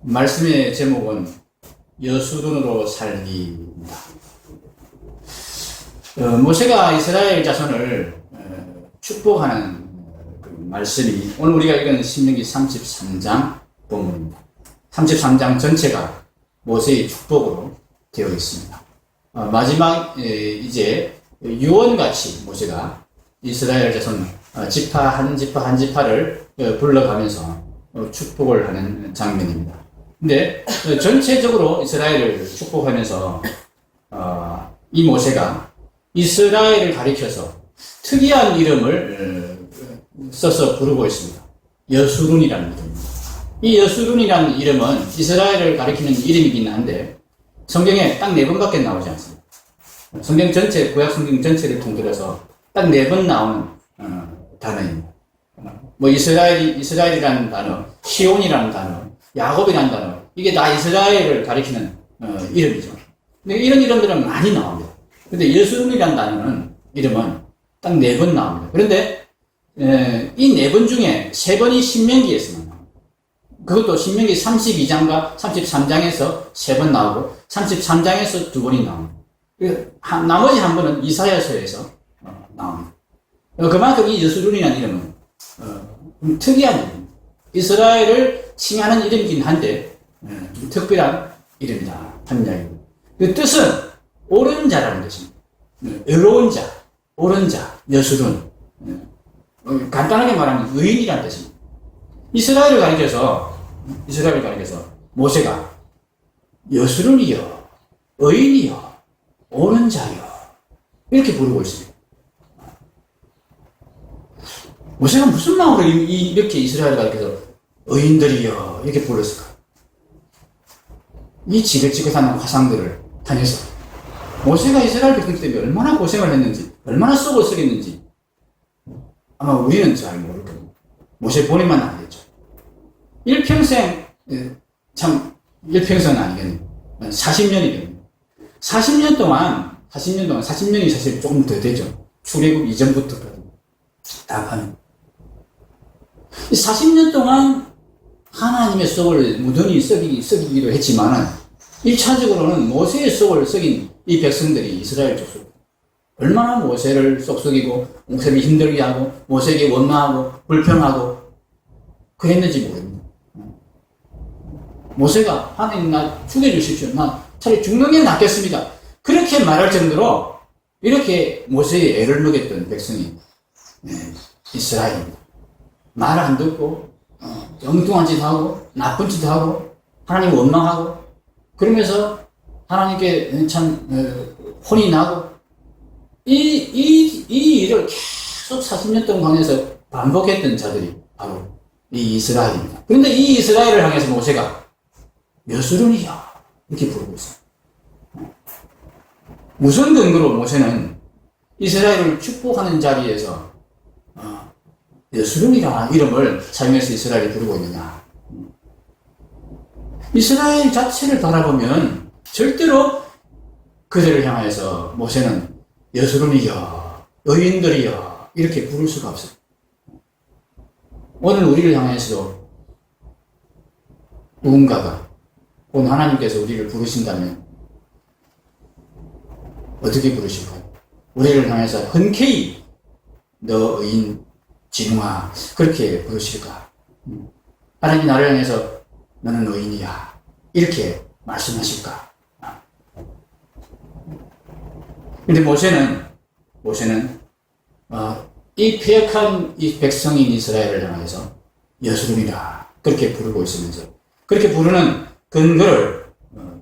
말씀의 제목은 여수론으로 살기입니다. 모세가 이스라엘 자손을 축복하는 그 말씀이 오늘 우리가 읽은 신명기 33장 본문입니다. 33장 전체가 모세의 축복으로 되어 있습니다. 마지막 이제 유언같이 모세가 이스라엘 자손 지파 한 지파 한 지파를 불러가면서 축복을 하는 장면입니다. 근데 전체적으로 이스라엘을 축복하면서 이 모세가 이스라엘을 가리켜서 특이한 이름을 써서 부르고 있습니다. 여수룬이라는 이름입니다. 이 여수룬이라는 이름은 이스라엘을 가리키는 이름이긴 한데 성경에 딱 4번밖에 나오지 않습니다. 성경 전체, 구약 성경 전체를 통틀어서 딱 4번 나오는 단어입니다. 뭐 이스라엘이라는 단어, 시온이라는 단어, 야곱이라는 단어, 이게 다 이스라엘을 가리키는 이름이죠. 근데 이런 이름들은 많이 나옵니다. 근데 여수룬이라는 이름은 딱 4번 나옵니다. 그런데 이 4번 중에 3번이 신명기에서만 나옵니다. 그것도 신명기 32장과 33장에서 3번 나오고 33장에서 2번이 나옵니다. 나머지 한 번은 이사야서에서 나옵니다. 그만큼 이 여수룬이라는 이름은 특이한 이름입니다. 이스라엘을 칭하는 이름이긴 한데 좀 특별한 이름이다 하는 이야기입니다. 그 뜻은 옳은 자라는 뜻입니다. 의로운 자, 옳은 자, 여수룬. 간단하게 말하면 의인이라는 뜻입니다. 이스라엘을 가리켜서 모세가 여수룬이여, 의인이여, 옳은 자여 이렇게 부르고 있습니다. 모세가 무슨 마음으로 이렇게 이스라엘을 가리켜서 의인들이여 이렇게 불렀을까? 이 지긋지긋한 화상들을 다녀서 모세가 이스라엘 백성 때문에 얼마나 고생을 했는지, 얼마나 속을 썩였는지 아마 우리는 잘 모를 겁니다. 모세 본인만 알겠죠. 일평생은 아니겠네요. 40년이겠네요. 40년이 사실 조금 더 되죠. 출애굽 이전부터까지 다 하면. 이 40년 동안 하나님의 속을 무던히 썩이기도 했지만은 1차적으로는 모세의 속을 썩인 이 백성들이 이스라엘 족속. 얼마나 모세를 쏙썩이고 모세를 힘들게 하고 모세에게 원망하고 불평하고 그랬는지 모릅니다. 모세가 하나님 나 죽여주십시오. 나 차라리 죽는 게 낫겠습니다. 그렇게 말할 정도로 이렇게 모세의 애를 먹였던 백성이 이스라엘입니다. 말 안 듣고 엉뚱한 짓 하고 나쁜 짓 하고 하나님 원망하고 그러면서 하나님께 참 혼이 나고 이 일을 계속 40년 동안 하면서 반복했던 자들이 바로 이 이스라엘입니다. 그런데 이 이스라엘을 향해서 모세가 여수룬이여 이렇게 부르고 있어요. 무슨 근거로 모세는 이스라엘을 축복하는 자리에서 여수룬이라는 이름을 사용해서 이스라엘을 부르고 있느냐? 이스라엘 자체를 바라보면 절대로 그들을 향해서 모세는 여수룬이여, 의인들이여 이렇게 부를 수가 없어요. 오늘 우리를 향해서도 누군가가 오늘 하나님께서 우리를 부르신다면 어떻게 부르실까요? 우리를 향해서 흔쾌히 너 의인 진우아 그렇게 부르실까? 하나님 나를 향해서 너는 의인이야 이렇게 말씀하실까? 근데 모세는 이 패역한 이 백성인 이스라엘을 향해서 여수룬이라 그렇게 부르고 있으면서 그렇게 부르는 근거를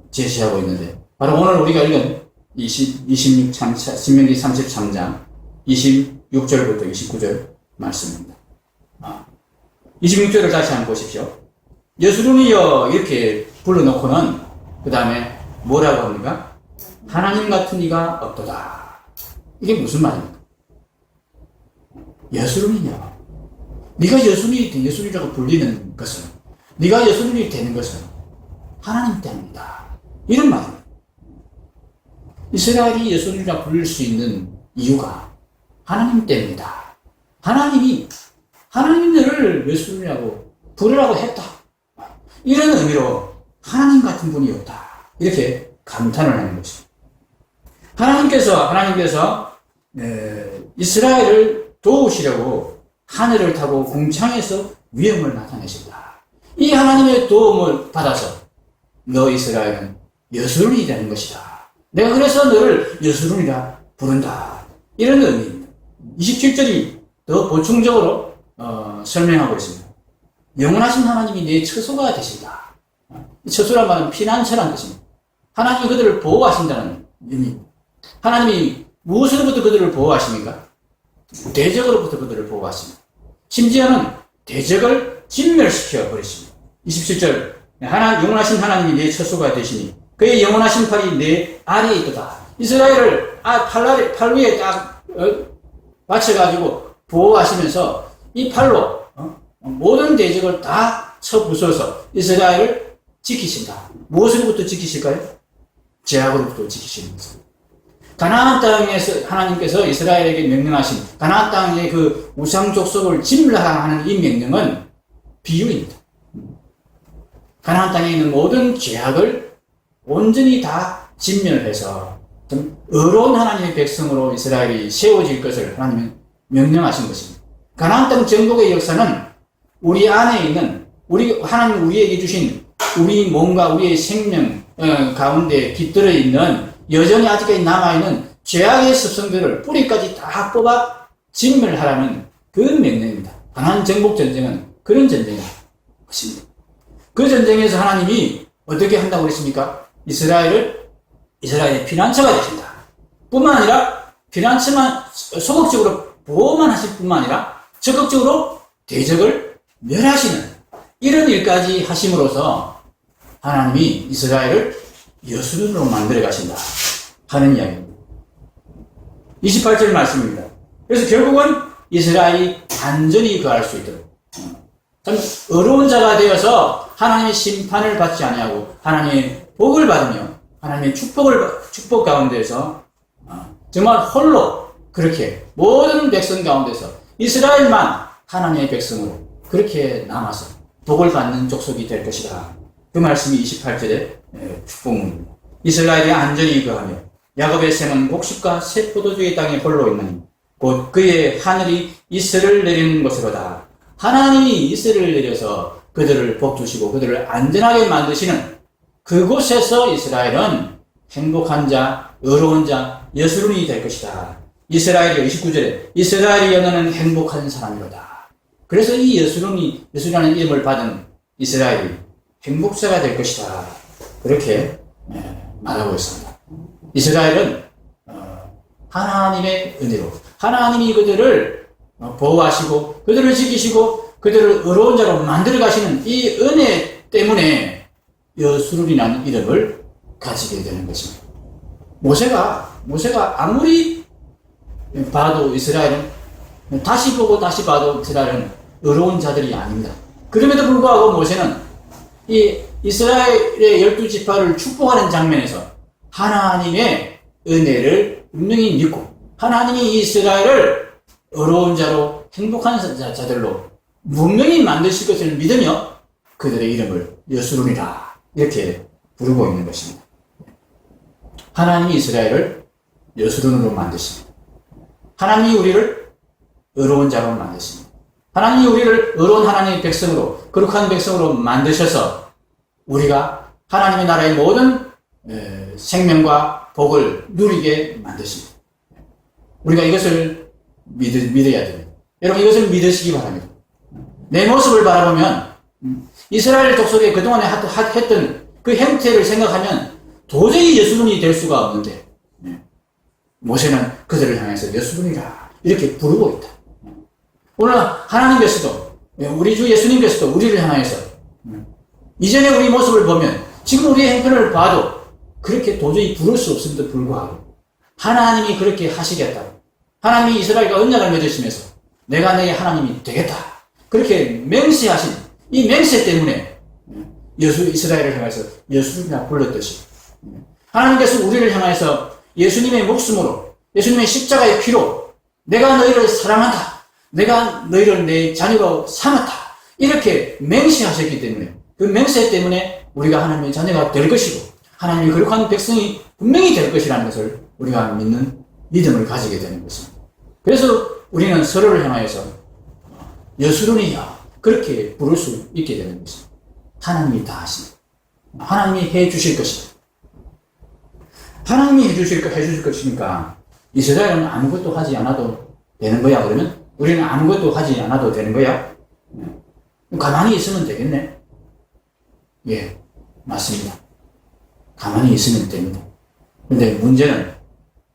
제시하고 있는데 바로 오늘 우리가 읽은 26장 신명기 33장 26절부터 29절 말씀입니다. 26절을 다시 한번 보십시오. 여수룬이여 이렇게 불러놓고는 그 다음에 뭐라고 합니까? 하나님 같은 이가 없도다. 이게 무슨 말입니까? 여수룬이냐? 네가 여수룬이라고 불리는 것은 네가 여수룬이 되는 것은 하나님 때문이다. 이런 말입니다. 이스라엘이 여수룬이라 불릴 수 있는 이유가 하나님 때문이다. 하나님이 너를 여수룬이라고 부르라고 했다. 이런 의미로 하나님 같은 분이 없다. 이렇게 감탄을 하는 것입니다. 하나님께서 이스라엘을 도우시려고 하늘을 타고 궁창에서 위엄을 나타내신다. 이 하나님의 도움을 받아서 너 이스라엘은 여수론이 되는 것이다. 내가 그래서 너를 여수론이라 부른다. 이런 의미입니다. 27절이 더 보충적으로 설명하고 있습니다. 영원하신 하나님이 내 처소가 되신다. 처소란 말은 피난처란 뜻입니다. 하나님이 그들을 보호하신다는 의미입니다. 하나님이 무엇으로부터 그들을 보호하십니까? 대적으로부터 그들을 보호하십니다. 심지어는 대적을 진멸시켜 버리십니다. 27절 영원하신 하나님이 내 처소가 되시니 그의 영원하신 팔이 내 아래에 있도다. 이스라엘을 팔 위에 딱 받쳐가지고 보호하시면서 이 팔로 모든 대적을 다 쳐부숴서 이스라엘을 지키신다. 무엇으로부터 지키실까요? 죄악으로부터 지키시는 것입니다. 가나안 땅에서 하나님께서 이스라엘에게 명령하신 가나안 땅의 그 우상 족속을 진멸하라 하는 이 명령은 비유입니다. 가나안 땅에 있는 모든 죄악을 온전히 다 진멸해서 좀 의로운 하나님의 백성으로 이스라엘이 세워질 것을 하나님은 명령하신 것입니다. 가나안 땅 정복의 역사는 우리 안에 있는 하나님 우리에게 주신 우리 몸과 우리의 생명 가운데 깃들어 있는 여전히 아직까지 남아있는 죄악의 습성들을 뿌리까지 다 뽑아 진멸하라는 그 명령입니다. 가나안 정복 전쟁은 그런 전쟁입니다. 그 전쟁에서 하나님이 어떻게 한다고 그랬습니까? 이스라엘의 피난처가 되신다. 뿐만 아니라 피난처만 소극적으로 보호만 하실 뿐만 아니라 적극적으로 대적을 멸하시는 이런 일까지 하심으로써 하나님이 이스라엘을 여수론으로 만들어 가신다 하는 이야기입니다. 28절 말씀입니다. 그래서 결국은 이스라엘이 안전히 거할 수 있도록 참 어려운 자가 되어서 하나님의 심판을 받지 아니하고 하나님의 복을 받으며 하나님의 축복 가운데서 정말 홀로 그렇게 모든 백성 가운데서 이스라엘만 하나님의 백성으로 그렇게 남아서 복을 받는 족속이 될 것이다. 그 말씀이 28절의 축복문입니다. 이스라엘이 안전히 거하며 야곱의 샘은 곡식과 새 포도주의 땅에 홀로 있나니 곧 그의 하늘이 이슬을 내리는 곳으로다. 하나님이 이슬을 내려서 그들을 복주시고 그들을 안전하게 만드시는 그곳에서 이스라엘은 행복한 자, 의로운 자, 여수론이 될 것이다. 이스라엘이 29절에 이스라엘이 너는 행복한 사람이로다. 그래서 이 여수론이라는 이름을 받은 이스라엘이 행복자가 될 것이다. 그렇게 말하고 있습니다. 이스라엘은 하나님의 은혜로 하나님이 그들을 보호하시고 그들을 지키시고 그들을 의로운 자로 만들어 가시는 이 은혜 때문에 여수론이라는 이름을 가지게 되는 것입니다. 모세가 아무리 봐도 이스라엘은 다시 보고 다시 봐도 이스라엘은 의로운 자들이 아닙니다. 그럼에도 불구하고 모세는 이 이스라엘의 12지파를 축복하는 장면에서 하나님의 은혜를 분명히 믿고 하나님이 이스라엘을 의로운 자로 행복한 자들로 분명히 만드실 것을 믿으며 그들의 이름을 여수론이라 이렇게 부르고 있는 것입니다. 하나님이 이스라엘을 여수론으로 만드십니다. 하나님이 우리를 의로운 자로 만드십니다. 하나님이 우리를 의로운 하나님의 백성으로 거룩한 백성으로 만드셔서 우리가 하나님의 나라의 모든 생명과 복을 누리게 만드십니다. 우리가 이것을 믿어야 됩니다. 여러분 이것을 믿으시기 바랍니다. 내 모습을 바라보면 이스라엘 족속에 그동안에 했던 그 형태를 생각하면 도저히 여수론이 될 수가 없는데 모세는 그들을 향해서 여수론이라 이렇게 부르고 있다. 오늘 하나님께서도 우리 주 예수님께서도 우리를 향해서 이전에 우리 모습을 보면 지금 우리의 형편을 봐도 그렇게 도저히 부를 수 없음에도 불구하고 하나님이 그렇게 하시겠다고 하나님이 이스라엘과 언약을 맺으시면서 내가 너의 하나님이 되겠다 그렇게 맹세하신 이 맹세 때문에 이스라엘을 향해서 여수론이라 불렀듯이 하나님께서 우리를 향해서 예수님의 목숨으로 예수님의 십자가의 피로 내가 너희를 사랑한다 내가 너희를 내 자녀로 삼았다 이렇게 맹세하셨기 때문에 그 맹세 때문에 우리가 하나님의 자녀가 될 것이고 하나님의 거룩한 백성이 분명히 될 것이라는 것을 우리가 믿는 믿음을 가지게 되는 것입니다. 그래서 우리는 서로를 향하여서 여수론이야 그렇게 부를 수 있게 되는 것입니다. 하나님이 다 하십니다. 하나님이 해 주실 것입니다. 하나님이 해 주실 것이니까 이스라엘은 아무것도 하지 않아도 되는 거야. 그러면 우리는 아무것도 하지 않아도 되는 거야. 가만히 있으면 되겠네. 예, 맞습니다. 가만히 있으면 됩니다. 그런데 문제는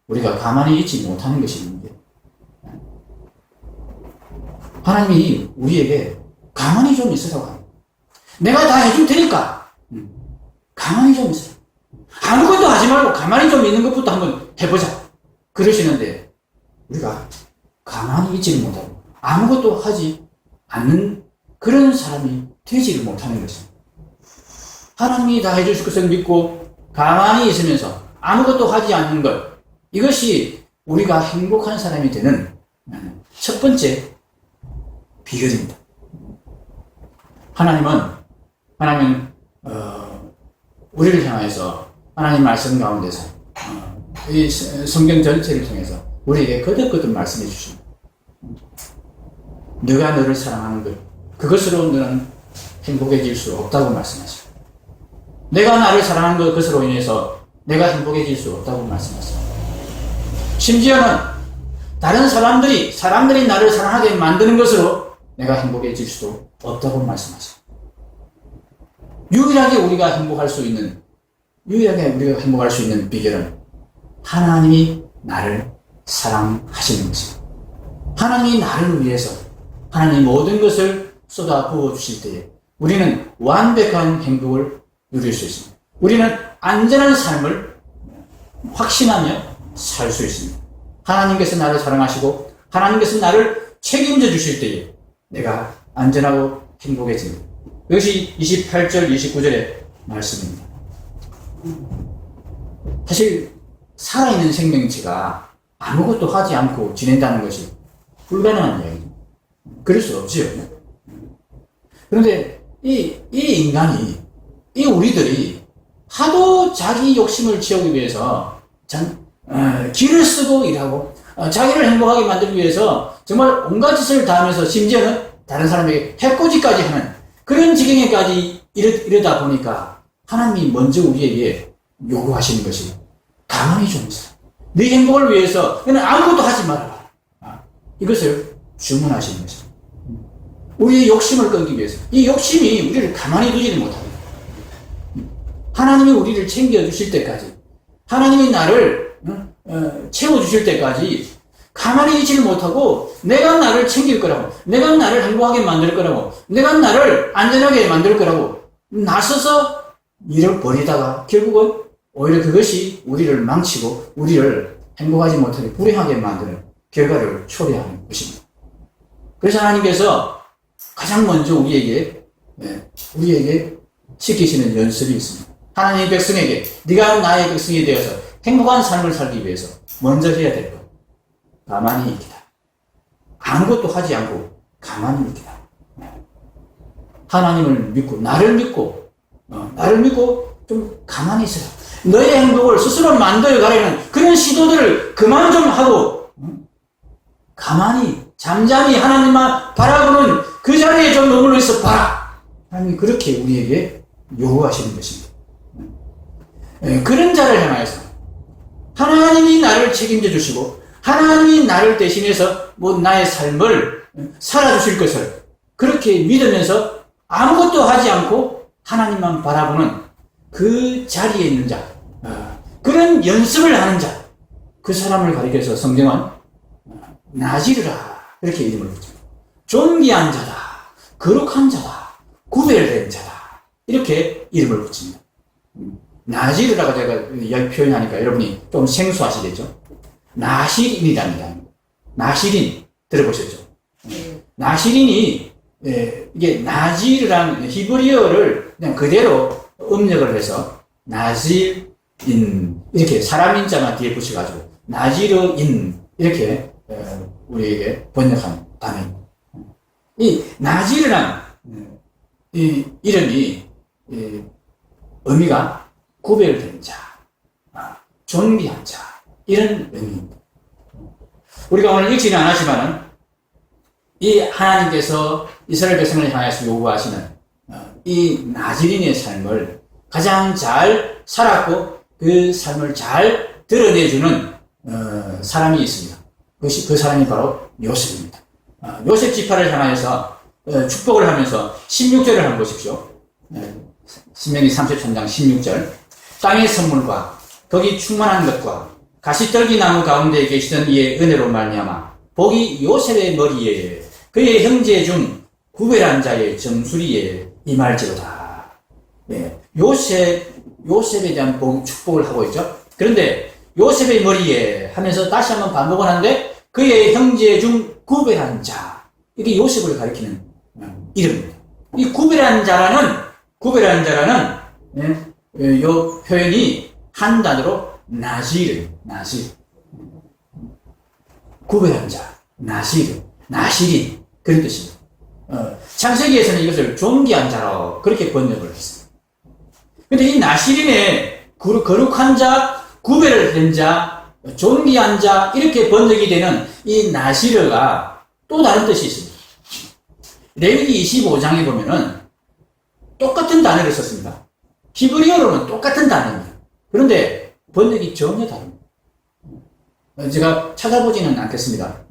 우리가 가만히 있지 못하는 것이 문제예요. 하나님이 우리에게 가만히 좀 있으라고 합니다. 내가 다 해줄 테니까 가만히 좀 있으라. 아무것도 하지 말고 가만히 좀 있는 것부터 한번 해보자. 그러시는데 우리가 가만히 있지를 못하고 아무것도 하지 않는 그런 사람이 되지를 못하는 것입니다. 하나님이 다 해주실 것을 믿고 가만히 있으면서 아무것도 하지 않는 것, 이것이 우리가 행복한 사람이 되는 첫 번째 비결입니다. 하나님은 우리를 향해서 하나님 말씀 가운데서 이 성경 전체를 통해서 우리에게 거듭거듭 말씀해 주십니다. 네가 너를 사랑하는 것, 그것으로 너는 행복해질 수 없다고 말씀하시고, 내가 나를 사랑하는 그것으로 인해서 내가 행복해질 수 없다고 말씀하시고, 심지어는 다른 사람들이 나를 사랑하게 만드는 것으로 내가 행복해질 수도 없다고 말씀하시고, 유일하게 우리가 행복할 수 있는 비결은 하나님이 나를 사랑하시는 것입니다. 하나님이 나를 위해서 하나님 모든 것을 쏟아 부어 주실 때에 우리는 완벽한 행복을 누릴 수 있습니다. 우리는 안전한 삶을 확신하며 살 수 있습니다. 하나님께서 나를 사랑하시고 하나님께서 나를 책임져 주실 때에 내가 안전하고 행복해집니다. 이것이 28절, 29절의 말씀입니다. 사실 살아있는 생명체가 아무것도 하지 않고 지낸다는 것이 불가능한 이야기죠. 그럴 수 없지요. 그런데 이 우리들이 하도 자기 욕심을 채우기 위해서 기를 쓰고 일하고 자기를 행복하게 만들기 위해서 정말 온갖 짓을 다 하면서 심지어는 다른 사람에게 해코지까지 하는 그런 지경에까지 이르다 보니까 하나님이 먼저 우리에게 요구하시는 것이 가만히 좀 있어. 네 행복을 위해서 너는 아무것도 하지 말아라. 이것을 주문하시는 것입니다. 우리의 욕심을 끊기 위해서. 이 욕심이 우리를 가만히 두지는 못합니다. 하나님이 우리를 챙겨주실 때까지, 하나님이 나를 채워주실 때까지 가만히 있지를 못하고 내가 나를 챙길 거라고, 내가 나를 행복하게 만들 거라고, 내가 나를 안전하게 만들 거라고 나서서 일을 벌이다가 결국은 오히려 그것이 우리를 망치고 우리를 행복하지 못하게 불행하게 만드는 결과를 초래하는 것입니다. 그래서 하나님께서 가장 먼저 우리에게 시키시는 연습이 있습니다. 하나님의 백성에게 네가 나의 백성이 되어서 행복한 삶을 살기 위해서 먼저 해야 될 것, 가만히 있기다. 아무것도 하지 않고 가만히 있기다. 하나님을 믿고 나를 믿고 좀 가만히 있어라. 너의 행복을 스스로 만들어가려는 그런 시도들을 그만 좀 하고 가만히 잠잠히 하나님만 바라보는 그 자리에 좀 머물러 있어 봐라. 하나님이 그렇게 우리에게 요구하시는 것입니다. 그런 자를 향하여서 하나님이 나를 책임져 주시고 하나님이 나를 대신해서 나의 삶을 살아주실 것을 그렇게 믿으면서 아무것도 하지 않고 하나님만 바라보는 그 자리에 있는 자, 그런 연습을 하는 자, 그 사람을 가리켜서 성경은 나지르라 이렇게 이름을 붙입니다. 존귀한 자다, 거룩한 자다, 구별된 자다 이렇게 이름을 붙입니다. 나지르라고 제가 표현하니까 여러분이 좀 생소하시겠죠? 나시린이랍니다. 나시린 들어보셨죠? 나시린이 이게 나지르라는 히브리어를 그냥 그대로 음력을 해서 나질인 이렇게 사람 인자만 뒤에 붙여가지고 나지르인 이렇게 우리에게 번역한 단어입니다. 이 나지르란 이 이름이 의미가 구별된 자, 존귀한 자, 이런 의미입니다. 우리가 오늘 읽지는 않았지만은 이 하나님께서 이스라엘 백성을 향해서 요구하시는 이 나즈린의 삶을 가장 잘 살았고 그 삶을 잘 드러내주는 사람이 있습니다. 그 사람이 바로 요셉입니다. 요셉 지파를 향하여서 축복을 하면서 16절을 한번 보십시오. 신명기 33장 16절. 땅의 선물과 거기 충만한 것과 가시떨기 나무 가운데 계시던 이의 은혜로 말미암아 복이 요셉의 머리에 그의 형제 중 구별한 자의 정수리에 임할지로다. 요셉에 대한 축복을 하고 있죠. 그런데 요셉의 머리에 하면서 다시 한번 반복을 하는데 그의 형제 중 구별한 자, 이게 요셉을 가리키는 이름입니다. 이 구별한 자라는 요 표현이 한 단어로 나실. 구별한 자, 나실인 그런 뜻입니다. 창세기에서는 이것을 존귀한 자로 그렇게 번역을 했습니다. 근데 이 나실인의 거룩한 자, 구별을 된 자, 존귀한 자, 이렇게 번역이 되는 이 나시르가 또 다른 뜻이 있습니다. 레위기 25장에 보면은 똑같은 단어를 썼습니다. 히브리어로는 똑같은 단어입니다. 그런데 번역이 전혀 다릅니다. 제가 찾아보지는 않겠습니다.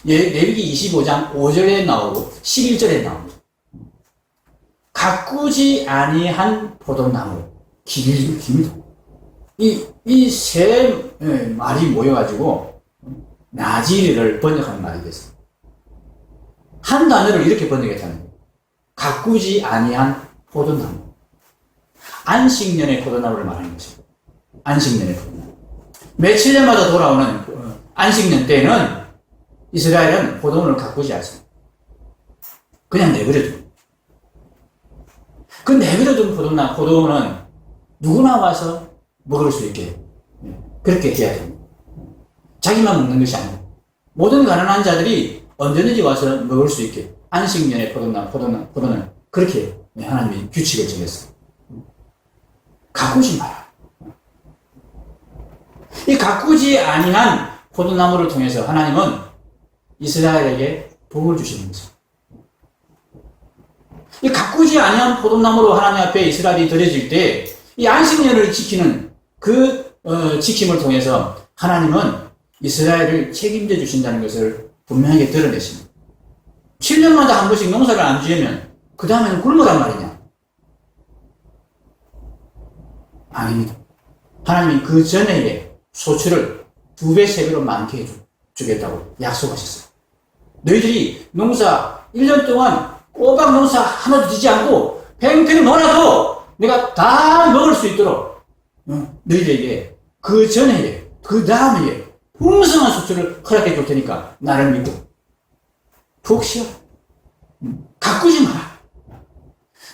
레위기 25장 5절에 나오고 11절에 나옵니다. 가꾸지 아니한 포도나무, 깁니다. 이 세 말이 모여가지고 나지르를 번역한 말이 됐어요. 한 단어를 이렇게 번역했다는 거예요. 가꾸지 아니한 포도나무. 안식년의 포도나무를 말하는 것입니다. 안식년의 포도나무. 며칠 년마다 돌아오는 안식년 때는 이스라엘은 포도원을 가꾸지 않습니다. 그냥 내버려둡니다. 그 내버려둔 포도원은 누구나 와서 먹을 수 있게 그렇게 해야 됩니다. 자기만 먹는 것이 아니고 모든 가난한 자들이 언제든지 와서 먹을 수 있게 안식년의 포도는 그렇게 하나님이 규칙을 정했어요. 가꾸지 마라. 이 가꾸지 아니한 포도나무를 통해서 하나님은 이스라엘에게 복을 주시는 것입니다. 이 가꾸지 아니한 포도나무로 하나님 앞에 이스라엘이 드려질 때 이 안식년을 지키는 그 지킴을 통해서 하나님은 이스라엘을 책임져 주신다는 것을 분명하게 드러내십니다. 7년마다 한 번씩 농사를 안 지으면 그 다음에는 굶으란 말이냐? 아닙니다. 하나님이 그 전에 소출을 2배, 3배로 많게 주겠다고 약속하셨어요. 너희들이 농사 1년 동안 꼬박 농사 하나도 지지 않고 팽팽 놀아도 내가 다 먹을 수 있도록 너희들에게 그 전에 그 다음에 풍성한 소출을 허락해 줄 테니까 나를 믿고 푹 쉬어. 가꾸지 마라.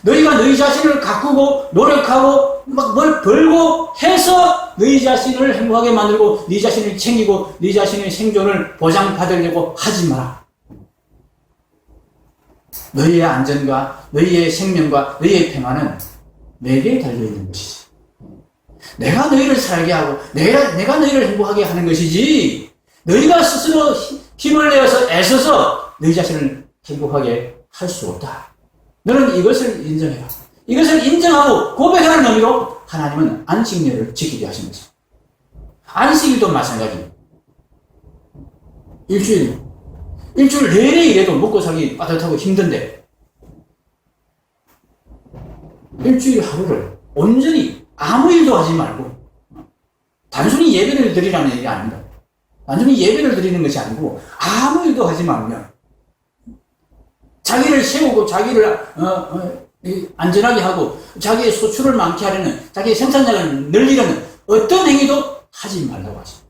너희가 너희 자신을 가꾸고 노력하고 막 뭘 벌고 해서 너희 자신을 행복하게 만들고 네 자신을 챙기고 네 자신의 생존을 보장받으려고 하지 마라. 너희의 안전과 너희의 생명과 너희의 평안은 내게 달려있는 것이지. 내가 너희를 살게 하고 내가 너희를 행복하게 하는 것이지 너희가 스스로 힘을 내어서 애써서 너희 자신을 행복하게 할 수 없다. 너는 이것을 인정해라. 이것을 인정하고 고백하는 의미로 하나님은 안식년을 지키게 하신 것입니다. 안식일도 마찬가지입니다. 일주일 내내 일해도 먹고 살기 빠듯하고 힘든데 일주일 하루를 온전히 아무 일도 하지 말고 단순히 예배를 드리라는 얘기가 아닙니다. 단순히 예배를 드리는 것이 아니고 아무 일도 하지 말면 자기를 세우고 자기를 안전하게 하고 자기의 소출을 많게 하려는 자기의 생산량을 늘리려는 어떤 행위도 하지 말라고 하십니다.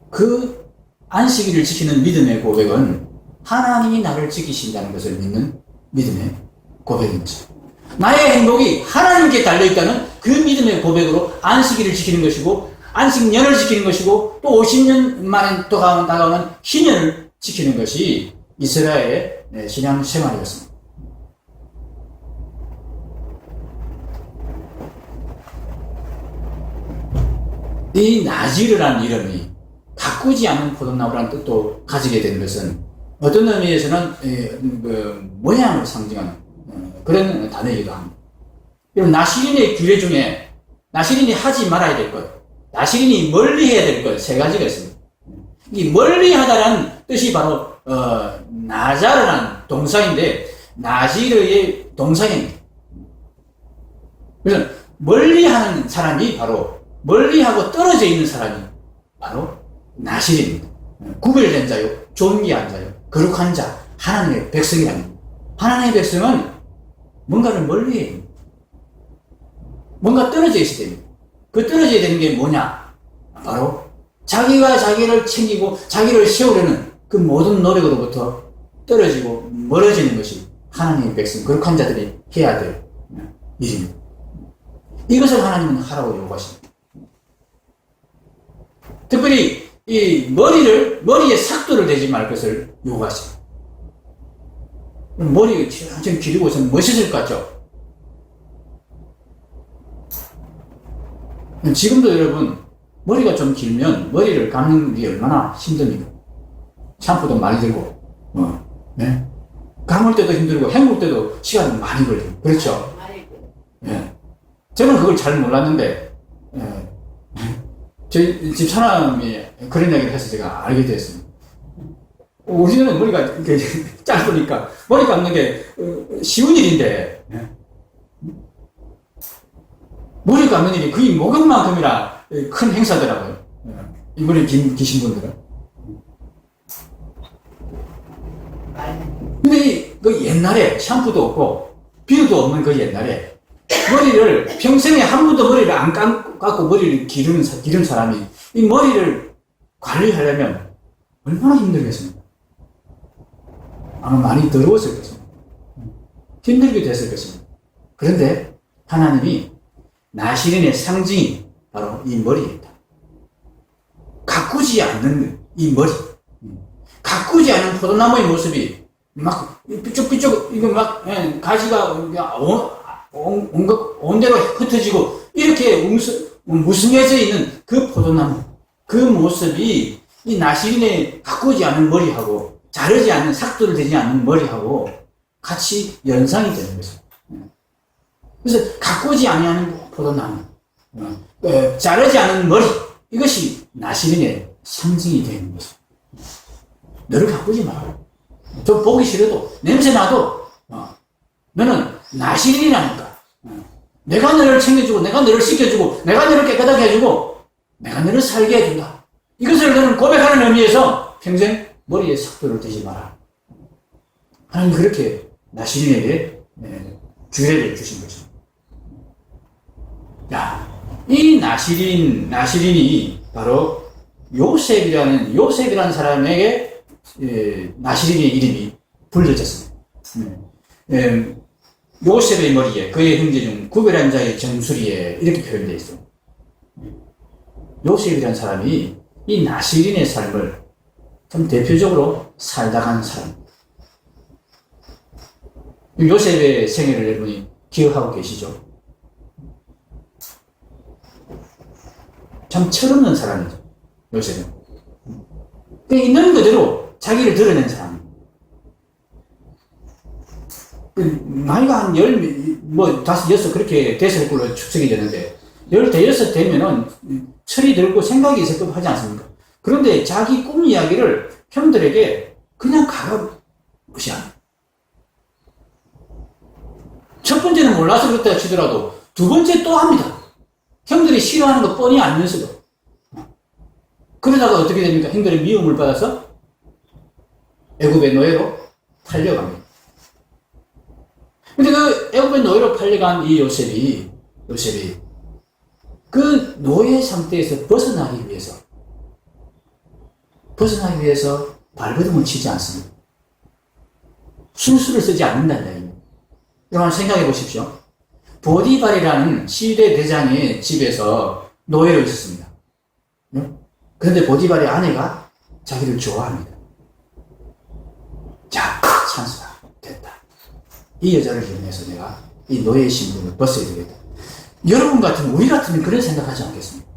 그 안식일을 지키는 믿음의 고백은 하나님이 나를 지키신다는 것을 믿는 믿음의 고백입니다. 나의 행복이 하나님께 달려있다는 그 믿음의 고백으로 안식일을 지키는 것이고 안식년을 지키는 것이고 또 50년 만에 또 다가오는 희년을 지키는 것이 이스라엘의 신앙 생활이었습니다. 이 나지르라는 이름이 가꾸지 않는 포도나무라는 뜻도 가지게 되는 것은 어떤 의미에서는 모양을 상징하는 그런 단어이기도 합니다. 그럼 나시린의 규례 중에 나시린이 하지 말아야 될 것, 나시린이 멀리 해야 될 것 세 가지가 있습니다. 이 멀리 하다라는 뜻이 바로 나자르라는 동사인데 나지르의 동사입니다. 그래서 멀리 하는 사람이 바로 멀리하고 떨어져 있는 사람이 바로 나실입니다. 구별된 자요, 존귀한 자요, 거룩한 자, 하나님의 백성이랍니다. 하나님의 백성은 뭔가를 멀리 해요. 뭔가 떨어져 있어야 됩니다. 그 떨어져야 되는 게 뭐냐? 바로 자기가 자기를 챙기고 자기를 세우려는 그 모든 노력으로부터 떨어지고 멀어지는 것이 하나님의 백성, 거룩한 자들이 해야 될 일입니다. 이것을 하나님은 하라고 요구하십니다. 특별히 이 머리에 삭도를 대지 말 것을 요구하십니다. 머리가 엄청 길고 있으면 멋있을 것 같죠? 지금도 여러분 머리가 좀 길면 머리를 감는 게 얼마나 힘듭니까? 샴푸도 많이 들고 네? 감을 때도 힘들고 헹굴 때도 시간이 많이 걸리고 그렇죠? 네. 저는 그걸 잘 몰랐는데 저희 집 사람이 그런 이야기를 해서 제가 알게 됐습니다. 우리는 머리가 이렇게 짧으니까 머리 감는 게 쉬운 일인데 머리 감는 일이 거의 목욕만큼이나 큰 행사더라고요. 이 머리 기신 분들은. 근데 그 옛날에 샴푸도 없고 비누도 없는 그 옛날에 머리를 평생에 한 번도 머리를 안 감고 머리를 기른 사람이 이 머리를 관리하려면 얼마나 힘들겠습니까? 아마 많이 더러웠을 것입니다. 힘들게 됐을 것입니다. 그런데 하나님이 나시린의 상징이 바로 이 머리입니다. 가꾸지 않는 이 머리. 가꾸지 않은 포도나무의 모습이 막 삐쭉삐쭉 이거 막 가지가 온 대로 흩어지고 이렇게 무성해져 있는 그 포도나무 그 모습이 이 나시린의 가꾸지 않은 머리하고 자르지 않는 삭도를 대지 않는 머리하고 같이 연상이 되는 거죠. 그래서 가꾸지 아니하는 포도나무 자르지 않은 머리 이것이 나시린의 상징이 되는 거죠. 너를 가꾸지 마라. 좀 보기 싫어도 냄새나도 너는 나시린이라니까. 내가 너를 챙겨주고 내가 너를 씻겨주고 내가 너를 깨끗하게 해주고 내가 너를 살게 해준다. 이것을 너는 고백하는 의미에서 평생 머리에 삭도를 대지 마라. 하나님 그렇게 나시린에게 규례를 주신 거죠. 야, 이 나시린이 바로 요셉이라는 사람에게 나시린의 이름이 불려졌습니다. 요셉의 머리에 그의 형제 중 구별한 자의 정수리에 이렇게 표현되어 있어요. 요셉이라는 사람이 이 나시린의 삶을 좀 대표적으로 살다 간 사람. 요셉의 생애를 여러분이 기억하고 계시죠? 참 철없는 사람이죠. 요셉은. 있는 그대로 자기를 드러낸 사람. 나이가 한 다섯, 여섯 그렇게 됐을 걸로 추측이 되는데, 15 되면은 철이 들고 생각이 있을 것 하지 않습니까? 그런데 자기 꿈 이야기를 형들에게 그냥 무시하는. 첫 번째는 몰라서 그렇다 치더라도 두 번째 또 합니다. 형들이 싫어하는 거 뻔히 알면서도. 그러다가 어떻게 됩니까? 형들의 미움을 받아서 애굽의 노예로 팔려갑니다. 근데 그 애굽의 노예로 팔려간 이 요셉이 그 노예 상태에서 벗어나기 위해서 발버둥을 치지 않습니다. 순수를 쓰지 않는다는 이야기입니다. 여러분 생각해 보십시오. 보디발이라는 시대 대장의 집에서 노예로 있었습니다. 그런데 보디발의 아내가 자기를 좋아합니다. 자, 찬스다. 됐다. 이 여자를 이용해서 내가 이 노예의 신분을 벗어야 되겠다. 여러분 같으면, 우리 같으면 그런 생각하지 않겠습니까?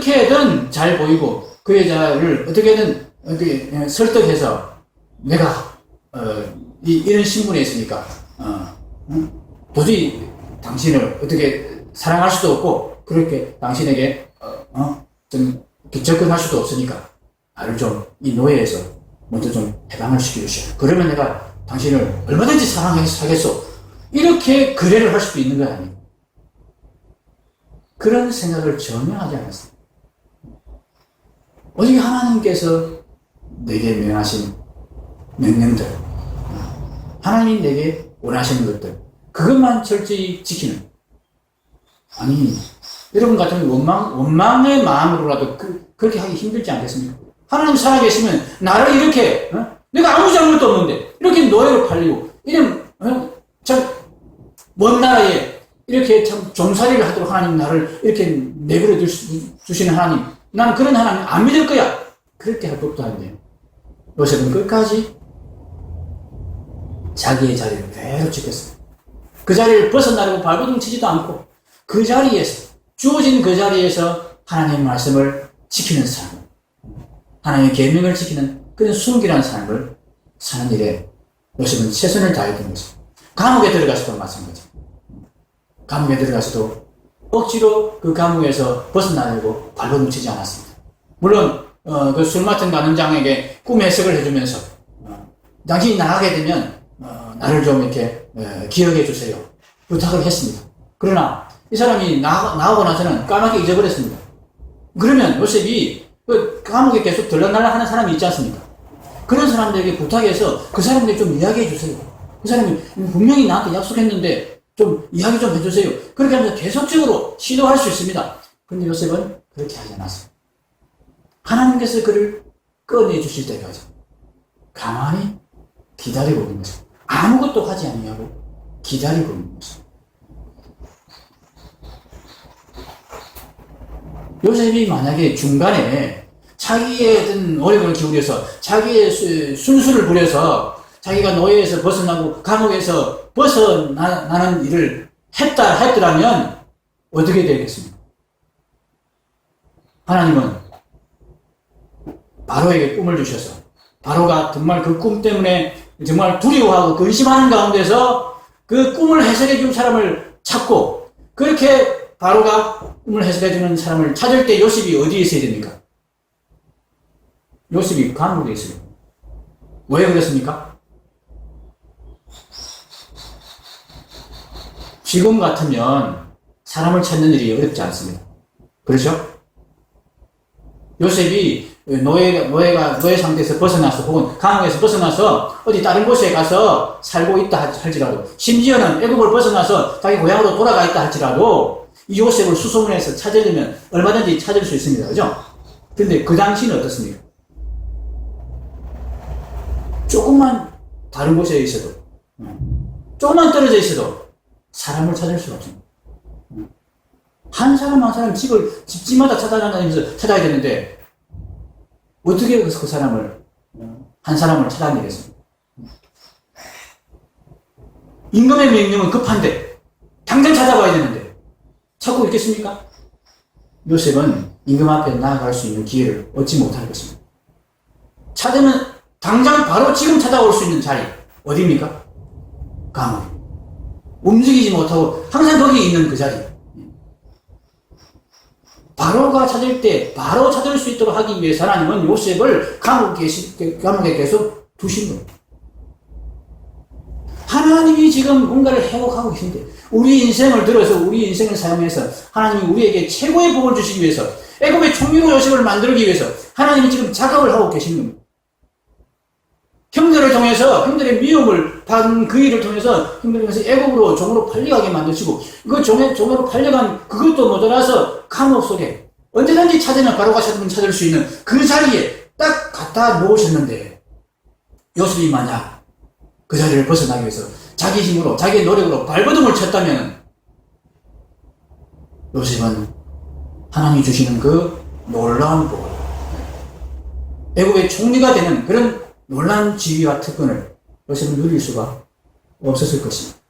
어떻게든 잘 보이고 그 여자를 어떻게든 설득해서 내가 이런 신분에 있으니까 도저히 당신을 어떻게 사랑할 수도 없고 그렇게 당신에게 좀 접근할 수도 없으니까 나를 좀 이 노예에서 먼저 좀 해방을 시켜주시오. 그러면 내가 당신을 얼마든지 사랑하겠소. 이렇게 거래를 할 수도 있는 거 아니에요. 그런 생각을 전혀 하지 않았습니다. 오직 하나님께서 내게 명하신 명령들, 하나님 내게 원하시는 것들, 그것만 철저히 지키는. 아니, 여러분 같은 원망의 마음으로라도 그렇게 하기 힘들지 않겠습니까? 하나님 살아계시면 나를 이렇게, 내가 아무 잘못도 없는데, 이렇게 노예로 팔리고, 이런, 참, 먼 나라에 이렇게 참 종살이를 하도록 하나님 나를 이렇게 내버려 주시는 하나님, 나는 그런 하나님 안 믿을 거야. 그렇게 할 법도 한데요. 요셉은 끝까지 자기의 자리를 그대로 지켰습니다. 그 자리를 벗어나려고 발버둥 치지도 않고 그 자리에서, 주어진 그 자리에서 하나님의 말씀을 지키는 삶, 하나님의 계명을 지키는 그런 순결한 삶을 사는 일에 요셉은 최선을 다했던 것입니다. 감옥에 들어가서도 마찬가지입니다. 감옥에 들어가서도 억지로 그 감옥에서 벗어나려고 발버둥 치지 않았습니다. 물론 그 술 맡은 간원장에게 꿈 해석을 해주면서 당신이 나가게 되면 나를 좀 이렇게 기억해 주세요. 부탁을 했습니다. 그러나 이 사람이 나오고 나서는 까맣게 잊어버렸습니다. 그러면 요셉이 그 감옥에 계속 들락날락 하는 사람이 있지 않습니까? 그런 사람들에게 부탁해서 그 사람들이 좀 이야기해 주세요. 그 사람이 분명히 나한테 약속했는데 좀 이야기 좀 해주세요. 그렇게 하면서 계속적으로 시도할 수 있습니다. 그런데 요셉은 그렇게 하지 않았습니다. 하나님께서 그를 꺼내주실 때까지 가만히 기다리고 있는 것입니다. 아무것도 하지 아니하고 기다리고 있는 것입니다. 요셉이 만약에 중간에 자기의 어떤 노력을 기울여서 자기의 순수를 부려서 자기가 노예에서 벗어나고 감옥에서 벗어나는 일을 했더라면 어떻게 되겠습니까? 하나님은 바로에게 꿈을 주셔서 바로가 정말 그 꿈 때문에 정말 두려워하고 근심하는 가운데서 그 꿈을 해석해 준 사람을 찾고 그렇게 바로가 꿈을 해석해 주는 사람을 찾을 때 요셉이 어디에 있어야 됩니까? 요셉이 감옥에 있어요. 왜 그렇습니까? 지금 같으면 사람을 찾는 일이 어렵지 않습니다. 그렇죠? 요셉이 노예 상태에서 벗어나서 혹은 감옥에서 벗어나서 어디 다른 곳에 가서 살고 있다 할지라도 심지어는 애국을 벗어나서 자기 고향으로 돌아가 있다 할지라도 이 요셉을 수소문해서 찾으려면 얼마든지 찾을 수 있습니다. 그죠? 근데 그 당시는 어떻습니까? 조금만 다른 곳에 있어도 조금만 떨어져 있어도 사람을 찾을 수가 없습니다. 한 사람 집집마다 찾아다니면서 찾아야 되는데 어떻게 그 사람을 한 사람을 찾아내겠습니까? 임금의 명령은 급한데 당장 찾아봐야 되는데 찾고 있겠습니까? 요셉은 임금 앞에 나아갈 수 있는 기회를 얻지 못할 것입니다. 찾으면 당장 바로 지금 찾아올 수 있는 자리 어디입니까? 감옥. 움직이지 못하고 항상 거기 있는 그 자리. 바로가 찾을 때 바로 찾을 수 있도록 하기 위해서 하나님은 요셉을 감옥에 계속 두신 겁니다. 하나님이 지금 뭔가를 회복하고 계신데 우리 인생을 들어서 우리 인생을 사용해서 하나님이 우리에게 최고의 복을 주시기 위해서 애굽의 총리로 요셉을 만들기 위해서 하나님이 지금 작업을 하고 계신 겁니다. 형들을 통해서 형들의 미움을 받은 그 일을 통해서 형들을 통해서 애국으로 종으로 팔려가게 만드시고 그 종으로 팔려간 그것도 모자라서 감옥 속에 언제든지 찾으면 바로가 찾을 수 있는 그 자리에 딱 갖다 놓으셨는데 요셉이 만약 그 자리를 벗어나기 위해서 자기 힘으로 자기의 노력으로 발버둥을 쳤다면 요셉은 하나님이 주시는 그 놀라운 복을 애국의 총리가 되는 그런 놀라운 지위와 특권을 요셉은 누릴 수가 없었을 것입니다.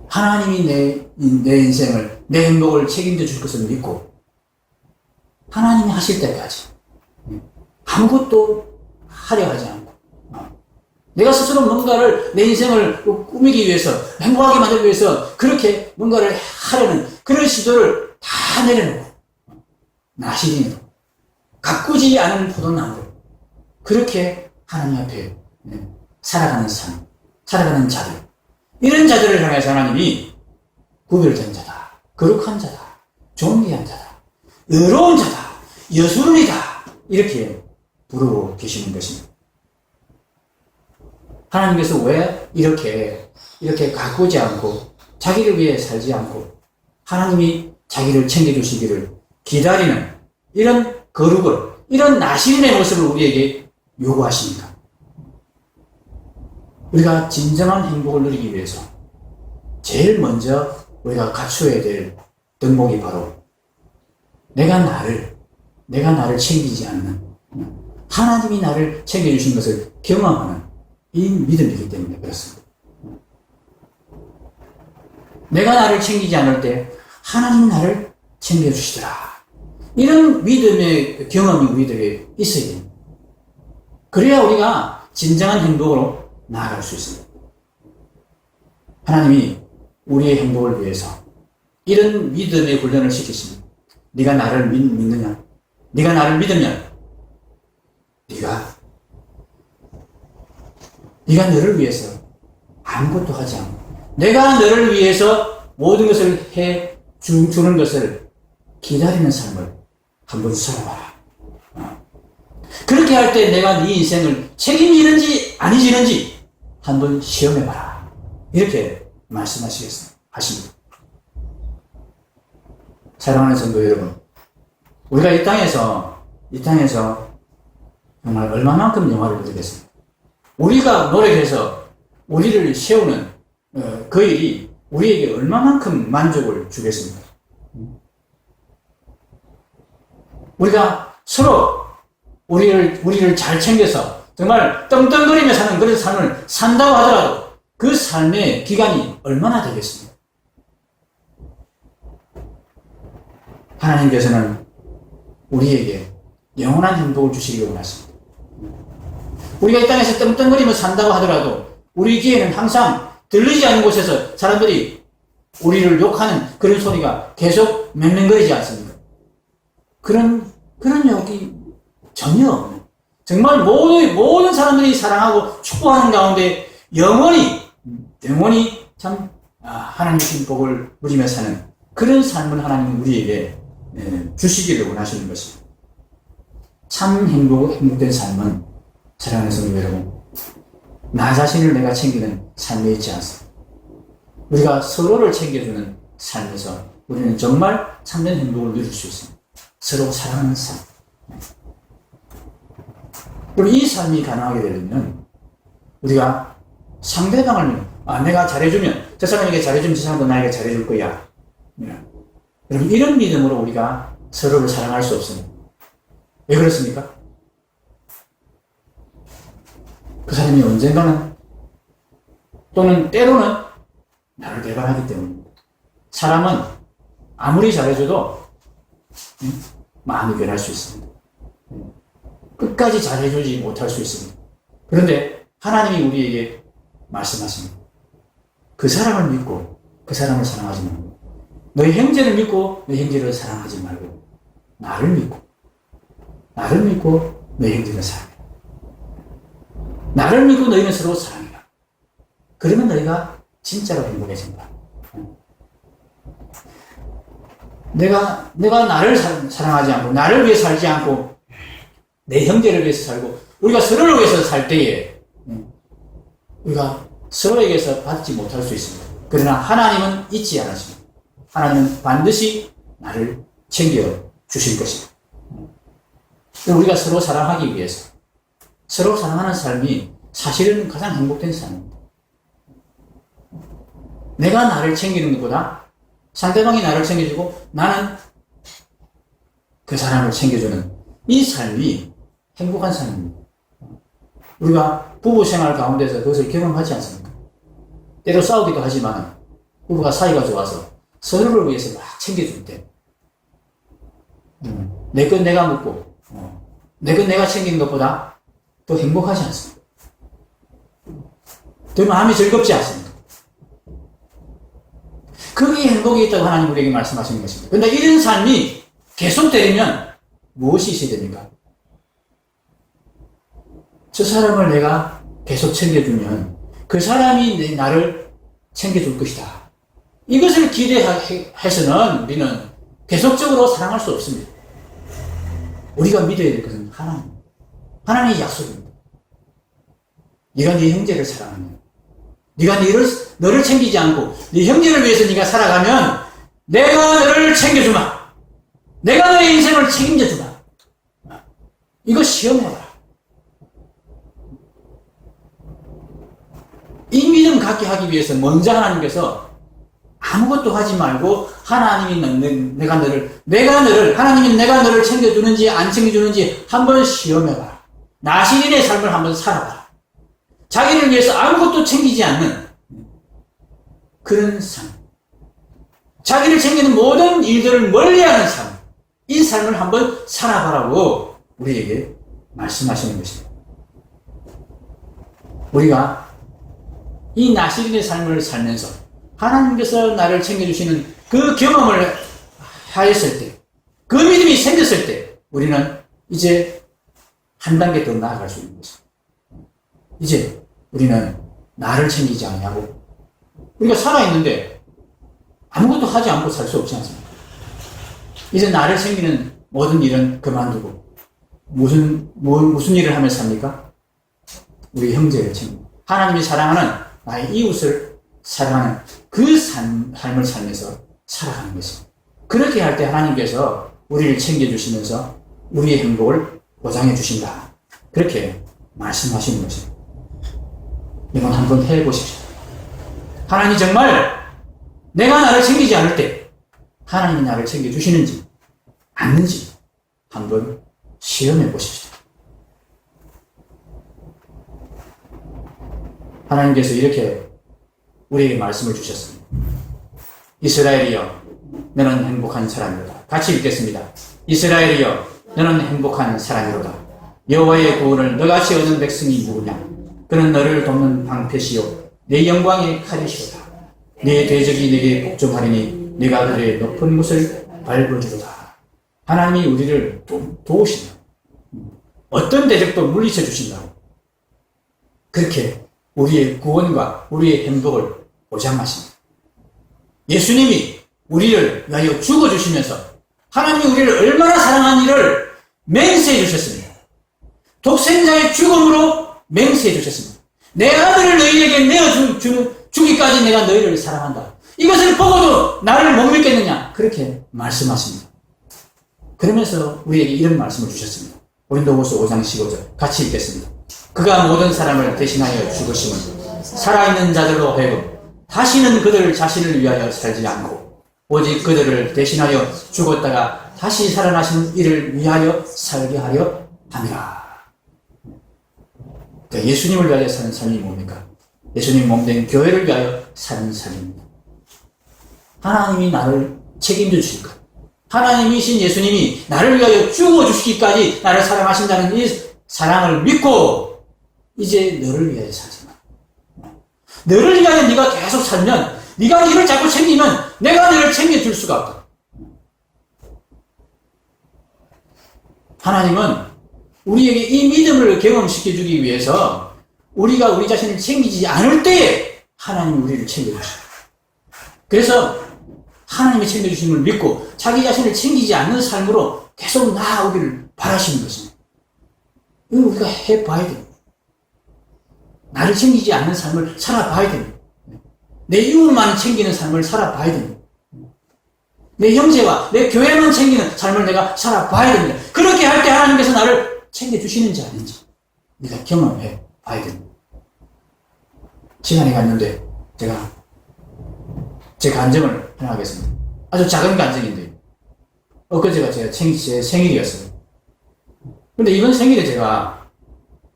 하나님이 내 인생을, 내 행복을 책임져 줄 것을 믿고 하나님이 하실 때까지 아무것도 하려 하지 않고 내가 스스로 뭔가를 내 인생을 꾸미기 위해서 행복하게 만들기 위해서 그렇게 뭔가를 하려는 그런 시도를 다 내려놓고 나시린으로 가꾸지 않은 포도나무로 그렇게 하나님 앞에 살아가는 삶, 살아가는 자들, 이런 자들을 향해서 하나님이 구별된 자다, 거룩한 자다, 존귀한 자다, 의로운 자다, 여수론이다 이렇게 부르고 계시는 것입니다. 하나님께서 왜 이렇게 가꾸지 않고 자기를 위해 살지 않고 하나님이 자기를 챙겨주시기를 기다리는 이런 거룩을, 이런 나시린의 모습을 우리에게 요구하십니까? 우리가 진정한 행복을 누리기 위해서 제일 먼저 우리가 갖추어야 될 덕목이 바로 내가 나를 챙기지 않는, 하나님이 나를 챙겨주신 것을 경험하는 이 믿음이기 때문에 그렇습니다. 내가 나를 챙기지 않을 때 하나님이 나를 챙겨주시더라. 이런 믿음의 경험이 우리들에게 있어야 됩니다. 그래야 우리가 진정한 행복으로 나아갈 수 있습니다. 하나님이 우리의 행복을 위해서 이런 믿음의 훈련을 시키십니다. 네가 나를 믿느냐? 네가 나를 믿으면 네가 너를 위해서 아무것도 하지 않고 내가 너를 위해서 모든 것을 해 주는 것을 기다리는 삶을 한번 살아봐라. 그렇게 할 때 내가 네 인생을 책임지는지 아니지는지 한번 시험해봐라. 이렇게 말씀하시겠습니다. 하십니다. 사랑하는 성도 여러분, 우리가 이 땅에서 정말 얼마만큼 영화를 누리겠습니까? 우리가 노력해서 우리를 세우는 그 일이 우리에게 얼마만큼 만족을 주겠습니까? 우리가 서로 우리를 잘 챙겨서 정말 떵떵거리며 사는 그런 삶을 산다고 하더라도 그 삶의 기간이 얼마나 되겠습니까? 하나님께서는 우리에게 영원한 행복을 주시기 원하십니다. 우리가 이 땅에서 떵떵거리며 산다고 하더라도 우리 귀에는 항상 들리지 않는 곳에서 사람들이 우리를 욕하는 그런 소리가 계속 맹맹거리지 않습니까? 그런 욕이 전혀 없는, 정말 모든 사람들이 사랑하고 축복하는 가운데 영원히 참 하나님의 복을 누리며 사는 그런 삶을 하나님은 우리에게 주시기를 원하시는 것입니다. 참 행복된 삶은, 사랑하는 성도 여러분, 나 자신을 내가 챙기는 삶에 있지 않습니다. 우리가 서로를 챙겨주는 삶에서 우리는 정말 참된 행복을 누릴 수 있습니다. 서로 사랑하는 삶. 그럼 이 삶이 가능하게 되려면 우리가 상대방을 내가 잘해주면, 저 사람에게 잘해주면 저 사람도 나에게 잘해줄 거야. 여러분, 이런 믿음으로 우리가 서로를 사랑할 수 없습니다. 왜 그렇습니까? 그 사람이 언젠가는 또는 때로는 나를 배반하기 때문입니다. 사람은 아무리 잘해줘도 마음이 변할 수 있습니다. 끝까지 잘해주지 못할 수 있습니다. 그런데 하나님이 우리에게 말씀하십니다. 그 사람을 믿고 그 사람을 사랑하지 말고, 너희 형제를 믿고 너희 형제를 사랑하지 말고 나를 믿고 너희 형제를 사랑해. 나를 믿고 너희는 서로 사랑해라. 그러면 너희가 진짜로 행복해진다. 내가 나를 사랑하지 않고 나를 위해 살지 않고 내 형제를 위해서 살고 우리가 서로를 위해서 살 때에 우리가 서로에게서 받지 못할 수 있습니다. 그러나 하나님은 잊지 않으십니다. 하나님은 반드시 나를 챙겨 주실 것입니다. 우리가 서로 사랑하기 위해서, 서로 사랑하는 삶이 사실은 가장 행복된 삶입니다. 내가 나를 챙기는 것보다 상대방이 나를 챙겨주고 나는 그 사람을 챙겨주는 이 삶이 행복한 삶입니다. 우리가 부부 생활 가운데서 그것을 경험하지 않습니까? 때로 싸우기도 하지만 부부가 사이가 좋아서 서로를 위해서 막 챙겨줄 때 내 건 내가 먹고, 내 건 내가 챙기는 것보다 더 행복하지 않습니까? 더 마음이 즐겁지 않습니까? 거기에 행복이 있다고 하나님 우리에게 말씀하시는 것입니다. 그런데 이런 삶이 계속되려면 무엇이 있어야 됩니까? 저 사람을 내가 계속 챙겨주면 그 사람이 나를 챙겨줄 것이다. 이것을 기대해서는 우리는 계속적으로 사랑할 수 없습니다. 우리가 믿어야 될 것은 하나님. 하나님의 약속입니다. 네가 네 형제를 사랑하면, 네가 너를 챙기지 않고 네 형제를 위해서 네가 살아가면 내가 너를 챙겨주마. 내가 너의 인생을 책임져주마. 이거 시험해봐라. 이 믿음 갖게 하기 위해서 먼저 하나님께서 아무것도 하지 말고 하나님이 하나님이 내가 너를 챙겨주는지 안 챙겨주는지 한번 시험해봐라. 나시린의 삶을 한번 살아봐라. 자기를 위해서 아무것도 챙기지 않는 그런 삶. 자기를 챙기는 모든 일들을 멀리하는 삶. 이 삶을 한번 살아봐라고 우리에게 말씀하시는 것입니다. 우리가 이 나시린의 삶을 살면서 하나님께서 나를 챙겨주시는 그 경험을 하였을 때, 그 믿음이 생겼을 때 우리는 이제 한 단계 더 나아갈 수 있는 것입니다. 이제 우리는 나를 챙기지 않냐고, 우리가 살아있는데 아무것도 하지 않고 살 수 없지 않습니까? 이제 나를 챙기는 모든 일은 그만두고 무슨 일을 하며 삽니까? 우리 형제를 챙기고 하나님이 사랑하는 나의 이웃을 사랑하는 그 삶을 살면서 살아가는 것입니다. 그렇게 할 때 하나님께서 우리를 챙겨주시면서 우리의 행복을 보장해 주신다. 그렇게 말씀하시는 것입니다. 이건 한번 해보십시오. 하나님 정말 내가 나를 챙기지 않을 때 하나님이 나를 챙겨주시는지 않는지 한번 시험해 보십시오. 하나님께서 이렇게 우리에게 말씀을 주셨습니다. 이스라엘이여 너는 행복한 사람이로다. 같이 읽겠습니다. 이스라엘이여 너는 행복한 사람이로다. 여호와의 구원을 너같이 얻은 백성이 누구냐? 그는 너를 돕는 방패시요 내 영광의 칼이시로다. 네 대적이 네게 복종하리니 네가 그들의 높은 곳을 밟아주로다. 하나님이 우리를 도우신다. 어떤 대적도 물리쳐 주신다고. 그렇게 우리의 구원과 우리의 행복을 보장하십니다. 예수님이 우리를 위하여 죽어주시면서 하나님이 우리를 얼마나 사랑한 일을 맹세해 주셨습니다. 독생자의 죽음으로 맹세해 주셨습니다. 내 아들을 너희에게 주기까지 내가 너희를 사랑한다. 이것을 보고도 나를 못 믿겠느냐? 그렇게 말씀하십니다. 그러면서 우리에게 이런 말씀을 주셨습니다. 고린도후서 5장 15절 같이 읽겠습니다. 그가 모든 사람을 대신하여 죽으심은 살아있는 자들로 하여금 다시는 그들 자신을 위하여 살지 않고 오직 그들을 대신하여 죽었다가 다시 살아나시는 이를 위하여 살게 하려 함이라. 그러니까 예수님을 위하여 사는 삶이 뭡니까? 예수님 몸된 교회를 위하여 사는 삶입니다. 하나님이 나를 책임져 주실 것. 하나님이신 예수님이 나를 위하여 죽어주시기까지 나를 사랑하신다는 이 사랑을 믿고 이제 너를 위하여 살지 마. 너를 위하여 네가 계속 살면, 네가 이를 자꾸 챙기면 내가 너를 챙겨줄 수가 없다. 하나님은 우리에게 이 믿음을 경험시켜주기 위해서 우리가 우리 자신을 챙기지 않을 때에 하나님이 우리를 챙겨주십니다. 그래서 하나님이 챙겨주심을 믿고 자기 자신을 챙기지 않는 삶으로 계속 나아오기를 바라시는 것입니다. 이거 우리가 해봐야 됩니다. 나를 챙기지 않는 삶을 살아봐야 됩니다. 내 이웃만 챙기는 삶을 살아봐야 됩니다. 내 형제와 내 교회만 챙기는 삶을 내가 살아봐야 됩니다. 그렇게 할 때 하나님께서 나를 챙겨주시는지 아닌지 우리가 경험해 봐야 됩니다. 시간이 갔는데 제가 제 간증을 하나 하겠습니다. 아주 작은 간증인데 엊그제가 제 생일이었어요. 근데 이번 생일에 제가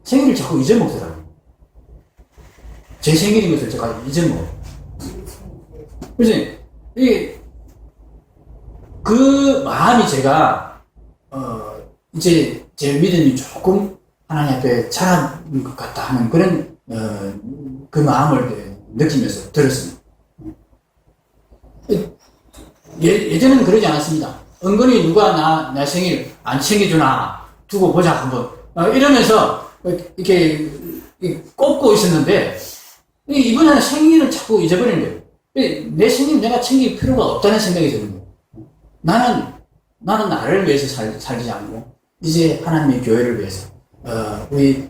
생일을 자꾸 잊어먹더라고요. 제 생일인 것을 제가 잊어먹어요. 그래서 그 마음이 제가 이제 제 믿음이 조금 하나님 앞에 자란 것 같다 하는 그런, 그 마음을 느끼면서 들었습니다. 예전에는 그러지 않았습니다. 은근히 누가 내 생일 안 챙겨주나 두고 보자 한번 이러면서 이렇게 꼽고 있었는데 이번에는 생일을 자꾸 잊어버리는 거예요. 내 생일 내가 챙길 필요가 없다는 생각이 드는 거예요. 나는 나를 위해서 살지 않고 이제 하나님의 교회를 위해서 우리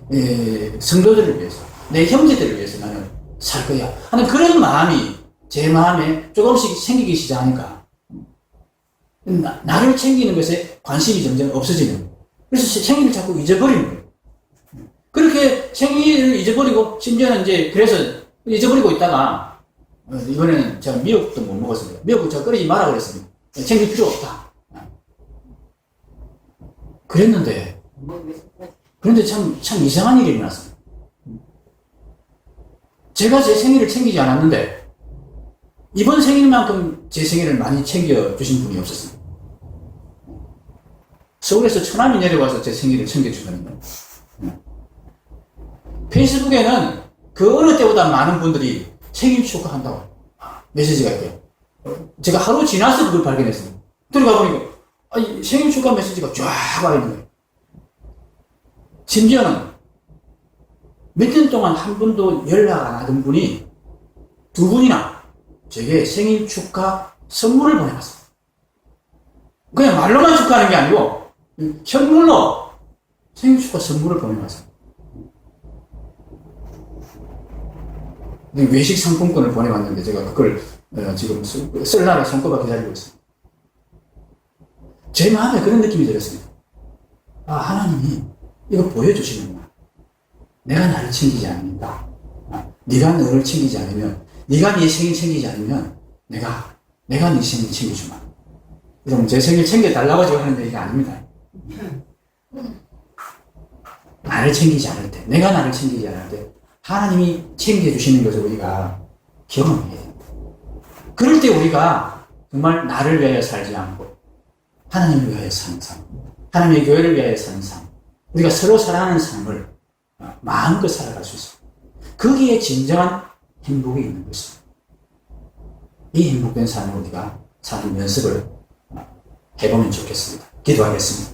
성도들을 위해서 내 형제들을 위해서 나는 살 거야 하는 그런 마음이 제 마음에 조금씩 생기기 시작하니까 나를 챙기는 것에 관심이 점점 없어지는 거예요. 그래서 생일을 자꾸 잊어버리는 거예요. 그렇게 생일을 잊어버리고 심지어는 이제 그래서 잊어버리고 있다가 이번에는 제가 미역국도 못 먹었습니다. 미역국 제가 끓이지 마라 그랬습니다. 챙길 필요 없다. 그랬는데 그런데 참 이상한 일이 일어났습니다. 제가 제 생일을 챙기지 않았는데 이번 생일만큼 제 생일을 많이 챙겨주신 분이 없었습니다. 서울에서 처남이 내려와서 제 생일을 챙겨주거든요. 페이스북에는 그 어느 때보다 많은 분들이 생일 축하한다고 메시지가 있고요. 제가 하루 지나서 그걸 발견했습니다. 들어가 보니까 생일 축하 메시지가 쫙 와 있는 거예요. 심지어는 몇 년 동안 한 번도 연락 안 하던 분이 두 분이나 제게 생일 축하 선물을 보내봤어요. 그냥 말로만 축하하는 게 아니고 현물로 생일 축하 선물을 보내봤어요. 외식 상품권을 보내봤는데 제가 그걸 지금 쓸 날에 손꼽아 기다리고 있습니다. 제 마음에 그런 느낌이 들었습니다. 하나님이 이거 보여주시는구나. 내가 나를 챙기지 않는다. 네가 너를 챙기지 않으면, 네가 네 생일 챙기지 않으면 내가 네 생일 챙겨주마. 그럼 제 생일 챙겨달라고 제가 하는 얘기가 아닙니다. 나를 챙기지 않을 때, 내가 나를 챙기지 않을 때 하나님이 챙겨주시는 것을 우리가 경험해야 됩니다. 그럴 때 우리가 정말 나를 위하여 살지 않고 하나님을 위하여 사는 삶, 하나님의 교회를 위하여 사는 삶, 우리가 서로 사랑하는 삶을 마음껏 살아갈 수 있습니다. 거기에 진정한 행복이 있는 것입니다. 이 행복된 삶을 우리가 사는 연습을 해보면 좋겠습니다. 기도하겠습니다.